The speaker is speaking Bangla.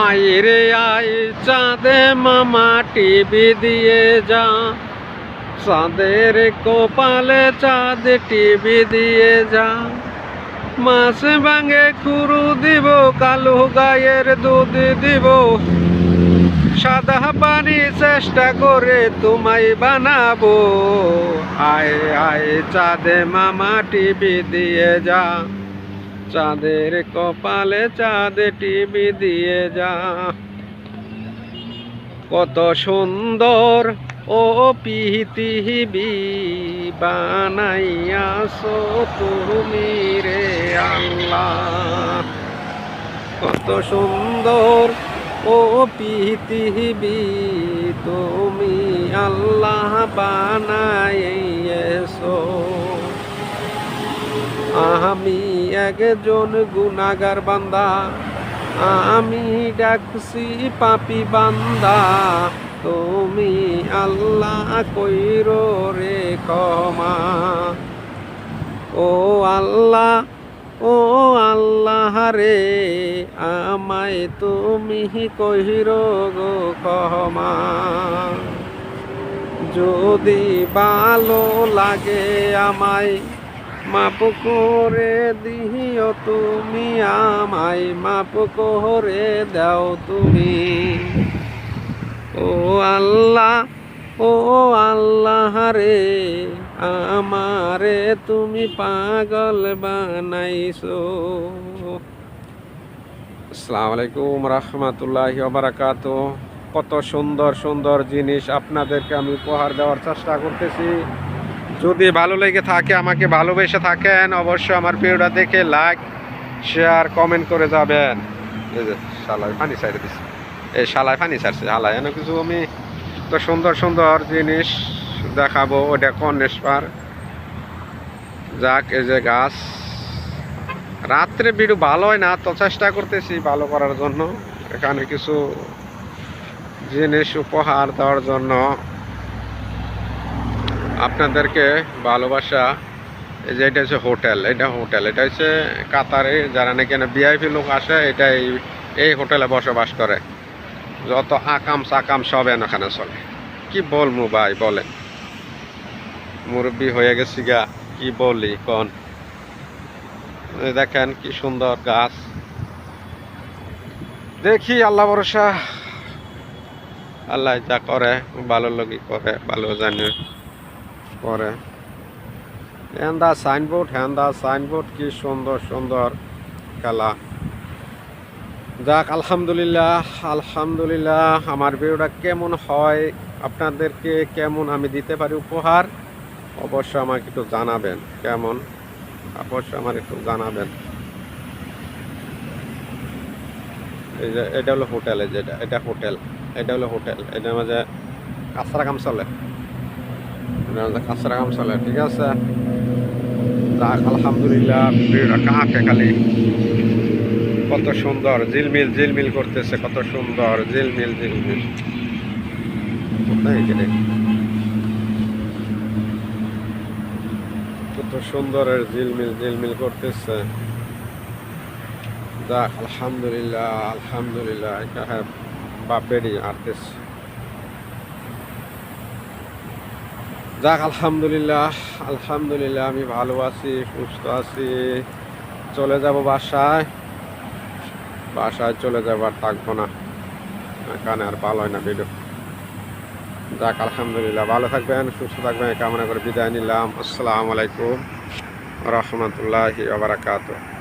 আয় রে আয় চাঁদে মামা টিভি দিয়ে যা, চাঁদের কপালে চাঁদ টিভি দিয়ে যা। মাছ ভাঙে খুরু দিব, কালো গায়ের দুধ দিব, সাদা পানি চেষ্টা করে তোমায় বানাবো। আয় আয় চাঁদে মামা টিভি দিয়ে যা, চাঁদের কপালে চাঁদ টিভি দিয়ে যা। কত সুন্দর ও পৃথিবী বানাইয়াছো তুমি রে আল্লাহ। কত সুন্দর ও পৃথিবী তুমি আল্লাহ বানাইয়েছো। আমি একজন গুনাহগার বান্দা, আমি ডাকছি পাপী বান্দা, তুমি আল্লাহ কইরো রে ক্ষমা। ও আল্লাহ, ও আল্লাহ রে, আমায় তুমি কইরো গো ক্ষমা। যদি ভালো লাগে আমায় মাপ করে দিও তুমি, আমায় মাপ করে দাও তুমি। ও আল্লাহ, ও আল্লাহ রে, আমারে তুমি পাগল বানাইছো। আসসালামু আলাইকুম রাহমাতুল্লাহি ওয়া বারাকাতুহু। কত সুন্দর সুন্দর জিনিস আপনাদেরকে আমি উপহার দেওয়ার চেষ্টা করতেছি। যদি ভালো লেগে থাকে, আমাকে ভালোবেসে থাকেন, অবশ্যই আমার ভিডিওটা দেখে লাইক শেয়ার কমেন্ট করে যাবেন। এই যে শালায় পানি ছাড়ে দিচ্ছে, এই শালায় পানি ছাড়ছে শালায় এনে কিছু। আমি তো সুন্দর সুন্দর জিনিস দেখাবো। ওটা কর্নেশ্বর যাক, এই যে গাছ। রাত্রে ভিডিও ভালো হয় না, তো চেষ্টা করতেছি ভালো করার জন্য। এখানে কিছু জিনিস উপহার দেওয়ার জন্য আপনাদেরকে ভালোবাসা। এই যে এটা হচ্ছে হোটেল, এটা হোটেল, এটা হচ্ছে কাতারে যারা নাকি ভিআইপি লোক আসে, এটা এই হোটেলে বসবাস করে। যত আকাম সাকাম সব এখানে চলে। কি বলবো ভাই বলেন, মুরব্বী হয়ে গেছি গা, কি বলি কোন। দেখেন কি সুন্দর গাছ। দেখি আল্লাহ ভরসা, আল্লাহ যা করে ভালো লগি করে, ভালো জানে করে। হেন্দা সাইনবোর্ড, হেন্দা সাইনবোর্ড, কি সুন্দর সুন্দর খেলা। যাক আলহামদুলিল্লাহ, আলহামদুলিল্লাহ। আমার ভিডিওটা কেমন হয়, আপনাদেরকে কেমন আমি দিতে পারি উপহার, অবশ্যই আমাকে একটু জানাবেন। কেমন অবশ্যই আমার একটু জানাবেন। এই যে এটা হলো হোটেল, এই যে এটা হোটেল, এটা হলো হোটেল। এটার মাঝে কাঁচরা কাম চলে, এটার মাঝে কাঁচরা কাম চলে। ঠিক আছে, যাক আলহামদুলিল্লাহ। ভিডিওটা কাঁকে খালি কত সুন্দর ঝিলমিল ঝিলমিল করতেছে, কত সুন্দর ঝিলমিল ঝিলমিল। কত সুন্দর ঝিলমিল ঝিলমিল করতেছে। যাক আলহামদুলিল্লাহ, আলহামদুলিল্লাহ। হ্যাঁ বাপেরই আর্টিস্ট। যাক আলহামদুলিল্লাহ, আলহামদুলিল্লাহ। আমি ভালো আছি, সুস্থ আছি। চলে যাব বাসায়, বাসায় চলে যাব, আর থাকবো না এখানে, আর ভালো হয় না ভিডিও। যাক আলহামদুলিল্লাহ, ভালো থাকবেন, সুস্থ থাকবেন, কামনা করে বিদায় নিলাম। আসসালামু আলাইকুম রহমতুল্লাহি ওয়া বারাকাতুহু।